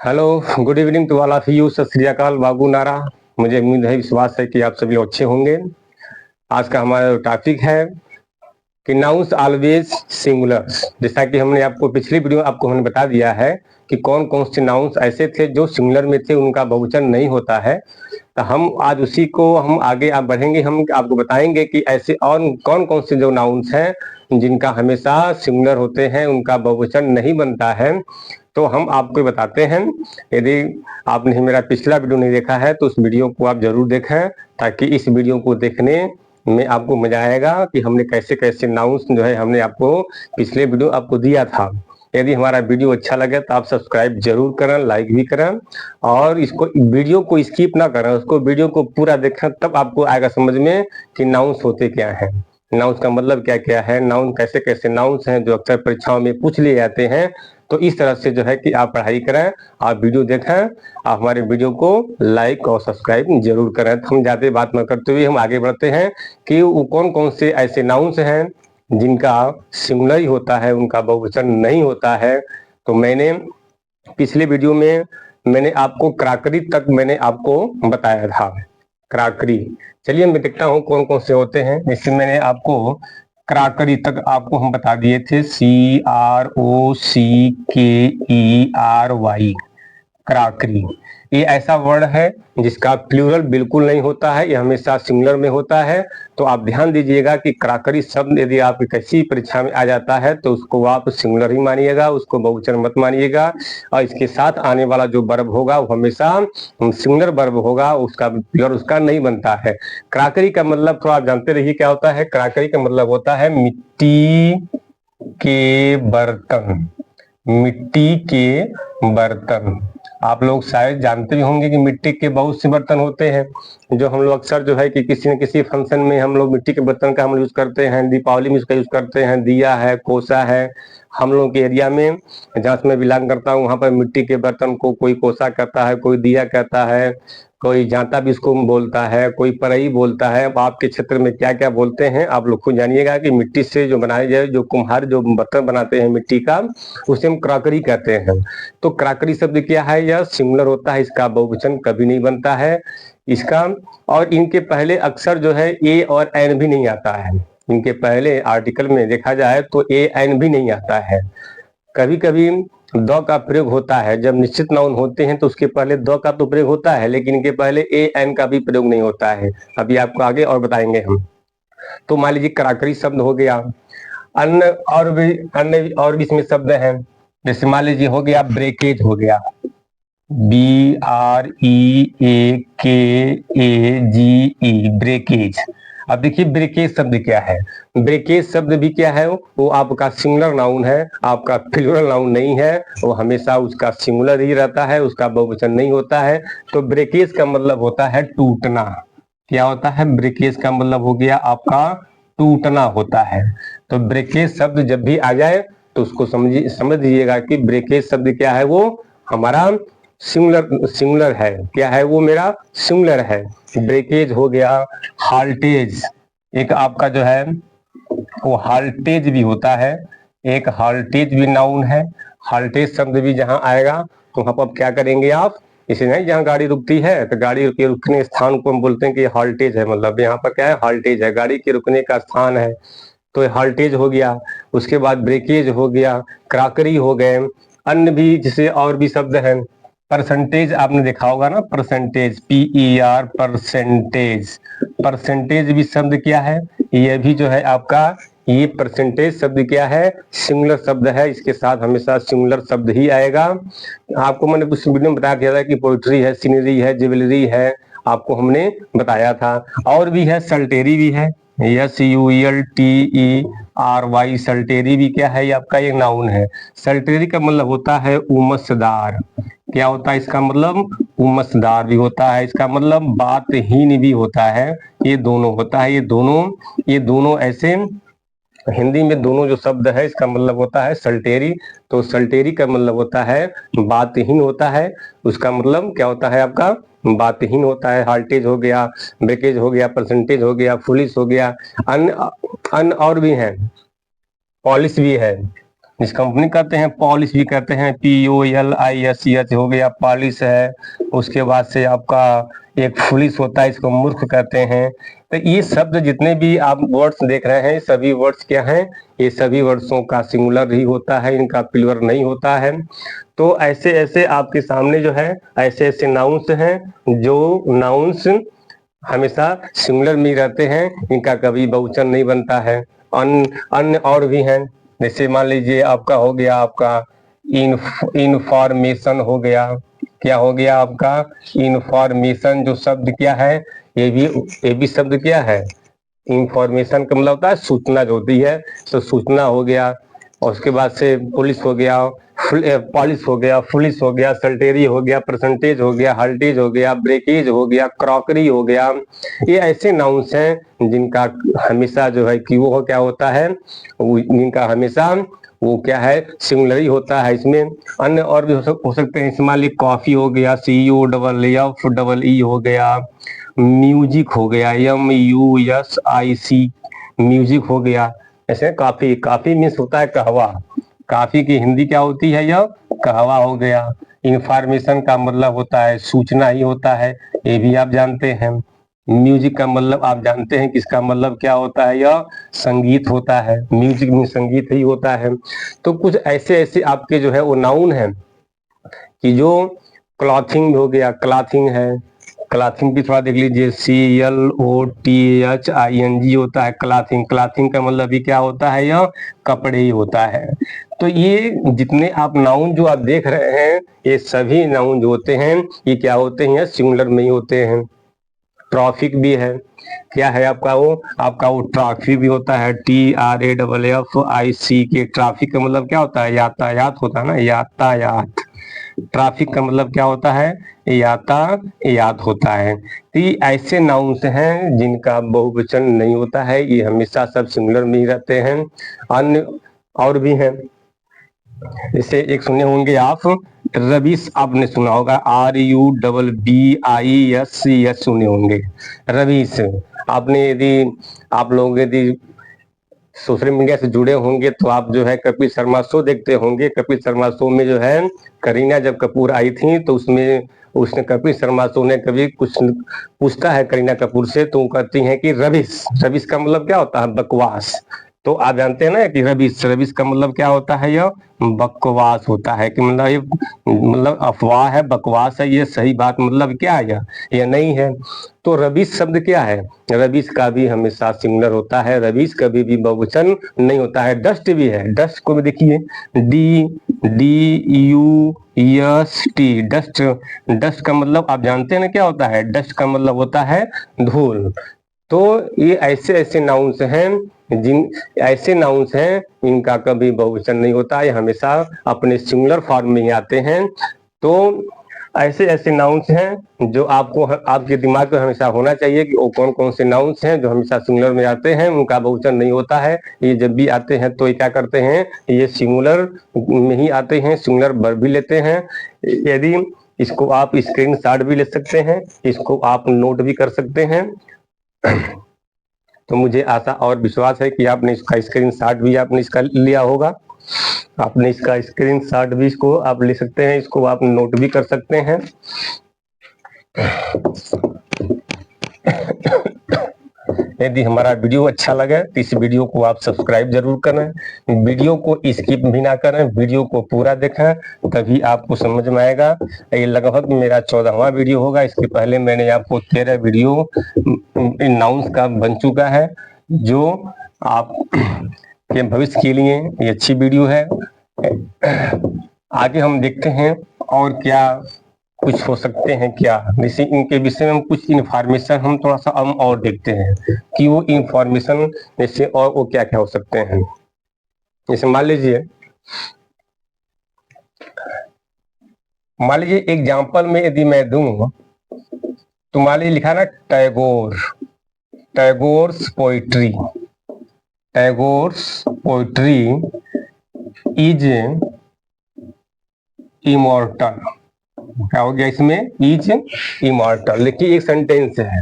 Hello, good evening to all of you. सत श्री अकाल, बाबू नारा। मुझे उम्मीद है, विश्वास है कि आप सभी लोग अच्छे होंगे। आज का हमारा टॉपिक है कि नाउन्स ऑलवेज सिंगुलर्स। जैसा कि हमने आपको पिछली वीडियो आपको हमने बता दिया है कि कौन कौन से नाउन्स ऐसे थे जो सिंगुलर में थे, उनका बहुवचन नहीं होता है। तो हम आज उसी को हम आगे आप बढ़ेंगे, हम आपको बताएंगे कि ऐसे और कौन कौन से जो नाउन्स हैं जिनका हमेशा सिंगुलर होते हैं, उनका बहुवचन नहीं बनता है। तो हम आपको बताते हैं। यदि आपने मेरा पिछला वीडियो नहीं देखा है तो उस वीडियो को आप जरूर देखें, ताकि इस वीडियो को देखने में आपको मजा आएगा कि हमने कैसे कैसे नाउन्स जो है हमने आपको पिछले वीडियो आपको दिया था। यदि हमारा वीडियो अच्छा लगे तो आप सब्सक्राइब जरूर करें, लाइक भी करें, और इसको वीडियो को स्किप ना करें, उसको वीडियो को पूरा देखें, तब आपको आएगा समझ में कि नाउन्स होते क्या हैं, नाउन्स का मतलब क्या क्या है, नाउन कैसे कैसे नाउन्स हैं जो अक्सर परीक्षाओं में पूछ लिए जाते हैं। तो इस तरह से जो है कि आप पढ़ाई करें, आप वीडियो देखें, आप हमारे वीडियो को लाइक और सब्सक्राइब जरूर करें। तो हम ज़्यादा बात न करते हुए हम आगे बढ़ते हैं कि वो कौन कौन से ऐसे नाउन्स हैं जिनका सिंगुलर ही होता है, उनका बहुवचन नहीं होता है। तो मैंने पिछले वीडियो में मैंने आपको क्राकरी तक मैंने आपको बताया था। क्राकरी, चलिए मैं देखता हूँ कौन कौन से होते हैं। जैसे मैंने आपको क्राकरी तक आपको हम बता दिए थे, CROCKERY, क्राकरी। ये ऐसा वर्ड है जिसका प्लूरल बिल्कुल नहीं होता है, ये हमेशा सिंगुलर में होता है। तो आप ध्यान दीजिएगा कि क्राकरी शब्द यदि आप किसी परीक्षा में आ जाता है तो उसको आप सिंगुलर ही मानिएगा, उसको बहुवचन मत मानिएगा। और इसके साथ आने वाला जो वर्ब होगा वो हमेशा सिंगुलर वर्ब होगा, उसका प्लूरल उसका नहीं बनता है। क्राकरी का मतलब तो आप जानते रहिए क्या होता है। क्राकरी का मतलब होता है मिट्टी के बर्तन। मिट्टी के बर्तन, आप लोग शायद जानते भी होंगे कि मिट्टी के बहुत से बर्तन होते हैं जो हम लोग अक्सर जो है कि किसी न किसी फंक्शन में हम लोग मिट्टी के बर्तन का हम यूज करते हैं। दीपावली में इसका यूज करते हैं, दिया है, कोसा है। हम लोग के एरिया में जहाँ से मैं बिलोंग करता हूँ वहाँ पर मिट्टी के बर्तन को कोई कोसा कहता है, कोई दिया कहता है, कोई जाता भी इसको बोलता है, कोई परई बोलता है। अब आपके क्षेत्र में क्या क्या बोलते हैं आप लोग खुद जानिएगा कि मिट्टी से जो बनाए जाए, जो कुम्हार जो बर्तन बनाते हैं मिट्टी का, उसे हम क्राकरी कहते हैं। तो क्राकरी शब्द क्या है, यह सिंगुलर होता है, इसका बहुवचन कभी नहीं बनता है इसका। और इनके पहले अक्सर जो है ए और एन भी नहीं आता है। इनके पहले आर्टिकल में देखा जाए तो ए एन भी नहीं आता है। कभी कभी द का प्रयोग होता है, जब निश्चित नाउन होते हैं तो उसके पहले द का तो प्रयोग होता है, लेकिन इनके पहले ए एन का भी प्रयोग नहीं होता है। अभी आपको आगे और बताएंगे हम। तो मान लीजिए क्राकरी शब्द हो गया। अन्य और भी इसमें शब्द हैं। जैसे मान लीजिए हो गया ब्रेकेज, हो गया BREAKAGE, ब्रेकेज। अब देखिए ब्रेकेज शब्द क्या है। ब्रेकेज शब्द भी क्या है, वो आपका सिंगुलर नाउन है, आपका प्लूरल नाउन नहीं है। वो हमेशा उसका सिंगुलर ही रहता है, उसका बहुवचन नहीं होता है। तो ब्रेकेज का मतलब होता है टूटना। क्या होता है, ब्रेकेज का मतलब हो गया आपका टूटना होता है। तो ब्रेकेज शब्द जब भी आ जाए तो उसको समझ लीजिएगा कि ब्रेकेज शब्द क्या है, वो हमारा सिंगुलर है। क्या है वो, मेरा सिंगुलर है। ब्रेकेज हो गया। हाल्टेज, एक आपका जो है वो हाल्टेज भी होता है, एक हाल्टेज भी नाउन है। हाल्टेज शब्द भी जहां आएगा तो वहां पर क्या करेंगे आप, इसे नहीं, जहाँ गाड़ी रुकती है तो गाड़ी के रुकने स्थान को हम बोलते हैं कि हाल्टेज है। मतलब यहाँ पर क्या है, हाल्टेज है, गाड़ी के रुकने का स्थान है। तो हाल्टेज हो गया। उसके बाद ब्रेकेज हो गया, क्राकरी हो गए। अन्य भी जैसे और भी शब्द हैं। परसेंटेज आपने देखा होगा ना, परसेंटेज, PER, परसेंटेज। परसेंटेज भी शब्द क्या है, यह भी जो है आपका, ये परसेंटेज शब्द क्या है, सिंगुलर शब्द है। इसके साथ हमेशा सिंगुलर शब्द ही आएगा। आपको मैंने कुछ वीडियो में बता दिया था कि पोइट्री है, सीनरी है, ज्वेलरी है, आपको हमने बताया था। और भी है, सल्टेरी भी है, SULTERY, सल्टेरी भी क्या है, ये आपका एक नाउन है। सल्टेरी का मतलब होता है उमसदार। क्या होता है इसका मतलब, उमसदार भी होता है, इसका मतलब बातहीन भी होता है। ये दोनों होता है, ये दोनों ऐसे हिंदी में दोनों जो शब्द है इसका मतलब होता है सल्टेरी। तो सल्टेरी का मतलब होता है बातहीन होता है, उसका मतलब क्या होता है आपका, बातहीन होता है। हाल्टेज हो गया, ब्रेकेज हो गया, परसेंटेज हो गया, फुलिश हो गया। अन्य और भी हैं, पॉलिश भी है। इस कंपनी कहते हैं, पॉलिश भी कहते हैं, POLISH हो गया, पॉलिश है। उसके बाद से आपका एक पुलिस होता है, इसको मूर्ख कहते हैं। तो ये शब्द जितने भी आप वर्ड्स देख रहे हैं, सभी वर्ड्स क्या हैं, ये सभी वर्ड्सों का सिंगुलर ही होता है, इनका प्लूरल नहीं होता है। तो ऐसे ऐसे आपके सामने जो है ऐसे ऐसे नाउन्स हैं जो नाउन्स हमेशा सिंगुलर में रहते हैं, इनका कभी बहुवचन नहीं बनता है। अन्य और भी हैं, जैसे मान लीजिए आपका हो गया आपका इंफॉर्मेशन हो गया। क्या हो गया आपका इंफॉर्मेशन, जो शब्द क्या है, ये भी शब्द क्या है, इंफॉर्मेशन का मतलब होता है सूचना जो होती है, तो सूचना हो गया। और उसके बाद से पुलिस हो गया, पॉलिश हो गया, पुलिस हो गया, सल्टेरी हो गया, परसेंटेज हो गया, हल्टेज हो गया, ब्रेकेज हो गया, क्रॉकरी हो गया। ये ऐसे नाउन्स हैं जिनका हमेशा जो है कि वो क्या होता है, जिनका हमेशा वो क्या है सिंगुलर ही होता है। इसमें अन्य और भी हो सकते हैं, मान लीजिए कॉफी हो गया, COFFEE हो गया, म्यूजिक हो गया, MUSIC म्यूजिक हो गया। ऐसे काफी, काफी मीन्स होता है कहवा, काफी की हिंदी क्या होती है, यह कहवा हो गया। इंफॉर्मेशन का मतलब होता है सूचना ही होता है, ये भी आप जानते हैं। म्यूजिक का मतलब आप जानते हैं कि इसका मतलब क्या होता है, यह संगीत होता है, म्यूजिक में संगीत ही होता है। तो कुछ ऐसे ऐसे आपके जो है वो नाउन है कि जो क्लॉथिंग हो गया, क्लॉथिंग है, क्लॉथिंग भी थोड़ा देख लीजिए, CLOTHING होता है क्लॉथिंग। क्लॉथिंग का मतलब भी क्या होता है, यह कपड़े ही होता है। तो ये जितने आप नाउन जो आप देख रहे हैं, ये सभी नाउन जो होते हैं ये क्या होते हैं, सिंगुलर में ही होते हैं। ट्रैफिक भी है, क्या है आपका वो ट्रैफिक भी होता है, TRAFFIC। ट्रैफिक का मतलब क्या होता है, यातायात होता है ना, यातायात। ट्रैफिक का मतलब क्या होता है, यातायात होता है। तो ये ऐसे नाउन्स हैं जिनका बहुवचन नहीं होता है, ये हमेशा सब सिंगुलर में ही रहते हैं। अन्य और भी हैं, जैसे एक सुने होंगे आप, रबिश, आपने सुना होगा, RUBBISH सुने होंगे, रबिश। आपने यदि आप लोग यदि सोशल मीडिया से जुड़े होंगे तो आप जो है कपिल शर्मा शो देखते होंगे। कपिल शर्मा शो में जो है करीना जब कपूर आई थी तो उसमें उसने कपिल शर्मा शो ने कभी कुछ पूछता है करीना कपूर से, तो वो कहती हैं कि रबिश। रबिश का मतलब क्या होता है, बकवास। तो आप जानते हैं ना कि रबिश, रबिश का मतलब क्या होता है, यह बकवास होता है। कि मतलब ये मतलब अफवाह है, बकवास है, ये सही बात मतलब क्या है, यह नहीं है। तो रबिश शब्द क्या है, रबिश का भी हमेशा सिंगुलर होता है, रबिश कभी भी बहुवचन नहीं होता है। डस्ट भी है, डस्ट को भी देखिए, DUST, डस्ट। डस्ट का मतलब आप जानते हैं ना क्या होता है, डस्ट का मतलब होता है धूल। तो ये ऐसे ऐसे नाउन्स हैं ऐसे नाउन्स हैं इनका कभी बहुवचन नहीं होता, ये हमेशा अपने सिंगुलर फॉर्म में ही आते हैं। तो ऐसे ऐसे नाउन्स हैं जो आपको आपके दिमाग में हमेशा होना चाहिए कि वो कौन कौन से नाउन्स हैं जो हमेशा सिंगुलर में आते हैं, उनका बहुवचन नहीं होता है। ये जब भी आते हैं तो ये क्या करते हैं, ये सिंगुलर में ही आते हैं, सिंगुलर वर्ब भी लेते हैं। यदि इसको आप स्क्रीनशॉट भी ले सकते हैं, इसको आप नोट भी कर सकते हैं। तो मुझे आशा और विश्वास है कि आपने इसका स्क्रीनशॉट भी आपने इसका लिया होगा। आपने इसका स्क्रीनशॉट भी इसको आप ले सकते हैं, इसको आप नोट भी कर सकते हैं। यदि हमारा वीडियो अच्छा लगे तो इस वीडियो को आप सब्सक्राइब जरूर करें, वीडियो को स्किप भी ना करें, वीडियो को पूरा देखें, तभी आपको समझ में आएगा। ये लगभग मेरा 14वां वीडियो होगा। इसके पहले मैंने आपको 13 वीडियो नाउन्स का बन चुका है, जो आप के भविष्य के लिए ये अच्छी वीडियो है। आगे हम देखते हैं और क्या कुछ हो सकते हैं, क्या जैसे इनके विषय में कुछ इंफॉर्मेशन हम थोड़ा सा हम और देखते हैं कि वो इंफॉर्मेशन जैसे और वो क्या क्या हो सकते हैं। जैसे मान लीजिए एग्जाम्पल में यदि मैं दूं तो मान लीजिए लिखा ना Tagore, Tagore's poetry, Tagore's poetry is immortal. क्या हो गया इसमें, इज इमॉर्टल। देखिए एक सेंटेंस है,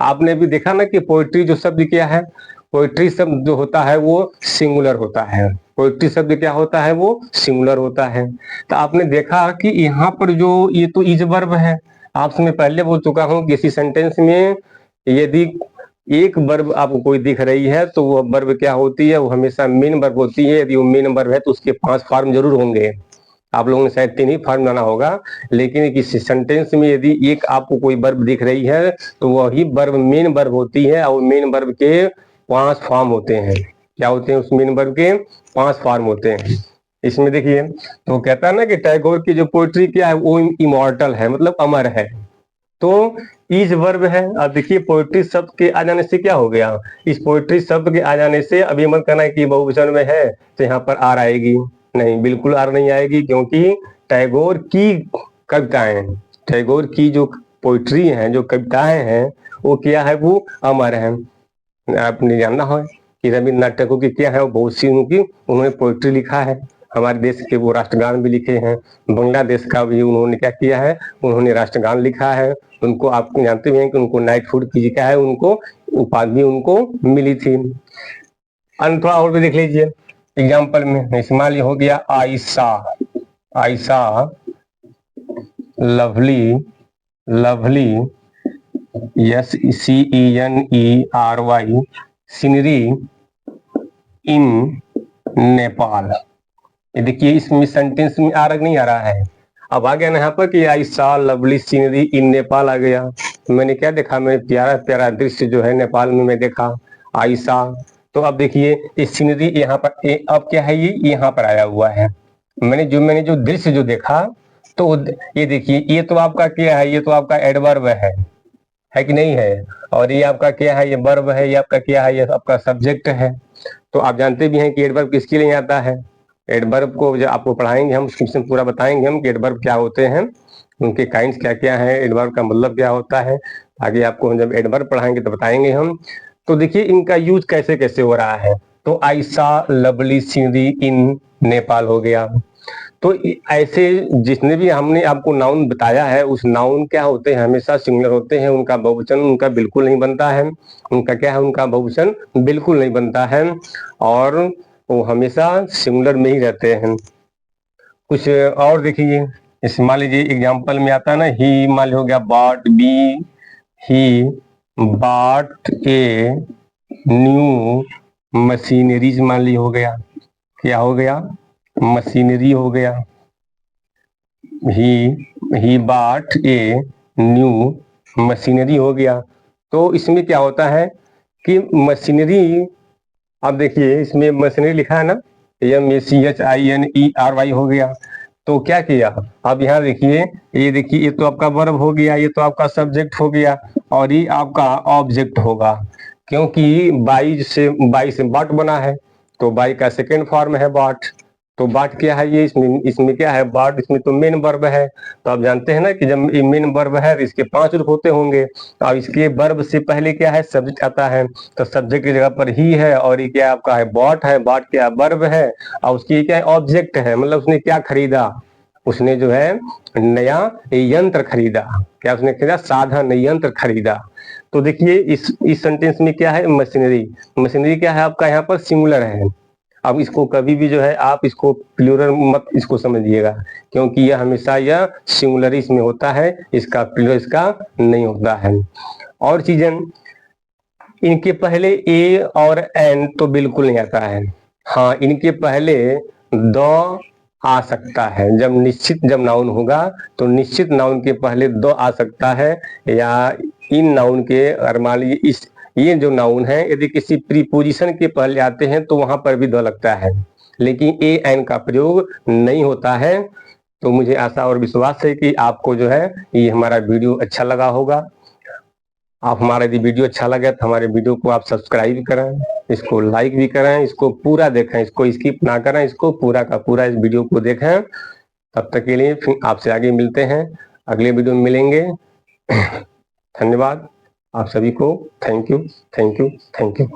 आपने भी देखा ना कि पोइट्री जो शब्द क्या है पोएट्री शब्द जो होता है वो सिंगुलर होता है। पोएट्री शब्द क्या होता है, वो सिंगुलर होता है। तो आपने देखा कि यहाँ पर जो ये तो इज वर्ब है, आपसे मैं पहले बोल चुका हूँ किसी सेंटेंस में यदि एक वर्ब आपको कोई दिख रही है तो वो वर्ब क्या होती है, वो हमेशा मेन वर्ब होती है। यदि वो मेन वर्ब है तो उसके 5 फॉर्म जरूर होंगे। आप लोगों ने शायद 3 ही फॉर्म लाना होगा, लेकिन किसी सेंटेंस में यदि एक आपको कोई वर्ब दिख रही है तो वही वर्ब मेन वर्ब होती है, और मेन वर्ब के 5 फॉर्म होते हैं। क्या होते हैं उस मेन वर्ब के? 5 फॉर्म होते हैं। इसमें देखिए, तो कहता है ना कि टैगोर की जो पोएट्री क्या है वो इमॉर्टल है, मतलब अमर है। तो इज वर्ब है। अब देखिए पोएट्री शब्द के आ जाने से क्या हो गया, इस पोएट्री शब्द के आ जाने से अभी मत कहना कि बहुवचन में है तो यहाँ पर आर आएगी, नहीं, बिल्कुल आर नहीं आएगी, क्योंकि टैगोर की कविताएं, टैगोर की जो पोएट्री है, जो कविताएं हैं, वो क्या है, वो अमर है। आपने जानना है कि रविन्द्रनाथ टैगोर की क्या है, वो बहुत सी उनकी उन्होंने पोएट्री लिखा है। हमारे देश के वो राष्ट्रगान भी लिखे हैं। बांग्लादेश का भी उन्होंने क्या किया है, उन्होंने राष्ट्रगान लिखा है। उनको आप जानते हैं कि उनको नाइटहुड की क्या है, उनको उपाधि उनको मिली थी। अन्य थोड़ा और भी देख लीजिए एग्जाम्पल में, इस्तेमाल हो गया Ayesha, Ayesha lovely, lovely SCENERY scenery in Nepal. ये देखिए इसमें सेंटेंस में आ रहा नहीं आ रहा है। अब आ गया ना यहाँ पर कि आई सा लवली सीनरी इन नेपाल आ गया। मैंने क्या देखा, मैंने प्यारा प्यारा दृश्य जो है नेपाल में मैं देखा, आयशा। तो अब देखिए ये सीनरी यहाँ पर अब क्या है, ये यहाँ पर आया हुआ है। मैंने जो दृश्य जो देखा, तो ये देखिए ये तो आपका क्या है, ये तो आपका एडवर्ब है कि नहीं है, और ये आपका क्या है, ये वर्ब है, ये आपका क्या है, ये आपका सब्जेक्ट है। तो आप जानते भी हैं कि एडवर्ब किसके लिए आता है। एडवर्ब को जब आपको पढ़ाएंगे हम, उसमें पूरा बताएंगे हम कि एडवर्ब क्या होते हैं, उनके काइंड्स क्या क्या है, एडवर्ब का मतलब क्या होता है। आगे आपको हम जब एडवर्ब पढ़ाएंगे तो बताएंगे हम। तो देखिए इनका यूज कैसे कैसे हो रहा है। तो Ayesha lovely scenery in Nepal हो गया। तो ऐसे जितने भी हमने आपको नाउन बताया है, उस नाउन क्या होते हैं, हमेशा सिंगुलर होते हैं। उनका बहुवचन उनका बिल्कुल नहीं बनता है। उनका क्या है, उनका बहुवचन बिल्कुल नहीं बनता है, और वो हमेशा सिंगुलर में ही रहते हैं। कुछ और देखिए, इस मान लीजिए एग्जाम्पल में आता है ना, ही मान ली हो गया bought, B he bought a new machineries, मान ली हो गया, क्या हो गया, मशीनरी हो गया। ही बॉट ए न्यू मशीनरी हो गया। तो इसमें क्या होता है कि मशीनरी, अब देखिए इसमें मशीनरी लिखा है ना, MACHINERY हो गया। तो क्या किया, अब यहाँ देखिए, ये देखिए ये तो आपका वर्ब हो गया, ये तो आपका सब्जेक्ट हो गया, और ये आपका ऑब्जेक्ट होगा, क्योंकि बाई से बॉट बना है, तो बाई का सेकेंड फॉर्म है बॉट। तो बॉट क्या है, ये इसमें क्या है बॉट, इसमें तो मेन वर्ब है। तो आप जानते हैं ना कि जब ये मेन वर्ब है तो इसके 5 रूप होते होंगे, और इसके वर्ब से पहले क्या है, सब्जेक्ट आता है। तो सब्जेक्ट की जगह पर ही है, और ये क्या आपका है, बॉट है। बॉट क्या वर्ब है, और उसकी क्या है, ऑब्जेक्ट है। मतलब उसने क्या खरीदा, उसने जो है नया यंत्र खरीदा। क्या उसने खरीदा, साधन यंत्र खरीदा। तो देखिए इस सेंटेंस में क्या है, मशीनरी। मशीनरी क्या है आपका यहाँ पर सिंगुलर है। अब इसको कभी भी जो है आप इसको प्लूरल मत इसको समझिएगा, क्योंकि यह हमेशा यह सिंगुलर इसमें होता है, इसका प्लूरल इसका नहीं होता है। और चीजें, इनके पहले ए और एन तो बिल्कुल नहीं आता है। हाँ, इनके पहले द आ सकता है। जब नाउन होगा तो निश्चित नाउन के पहले द आ सकता है, या इन नाउन के, अगर मान लीजिए ये जो नाउन है यदि किसी प्रीपोजिशन के पहले आते हैं तो वहां पर भी द लगता है, लेकिन ए एन का प्रयोग नहीं होता है। तो मुझे आशा और विश्वास है कि आपको जो है ये हमारा वीडियो अच्छा लगा होगा। आप हमारा यदि वीडियो अच्छा लगे तो हमारे वीडियो को आप सब्सक्राइब करें, इसको लाइक भी करें, इसको पूरा देखें, इसको स्किप ना करें, इसको पूरा का पूरा इस वीडियो को देखें। तब तक के लिए फिर आपसे आगे मिलते हैं, अगले वीडियो में मिलेंगे। धन्यवाद आप सभी को। Thank you, thank you, thank you.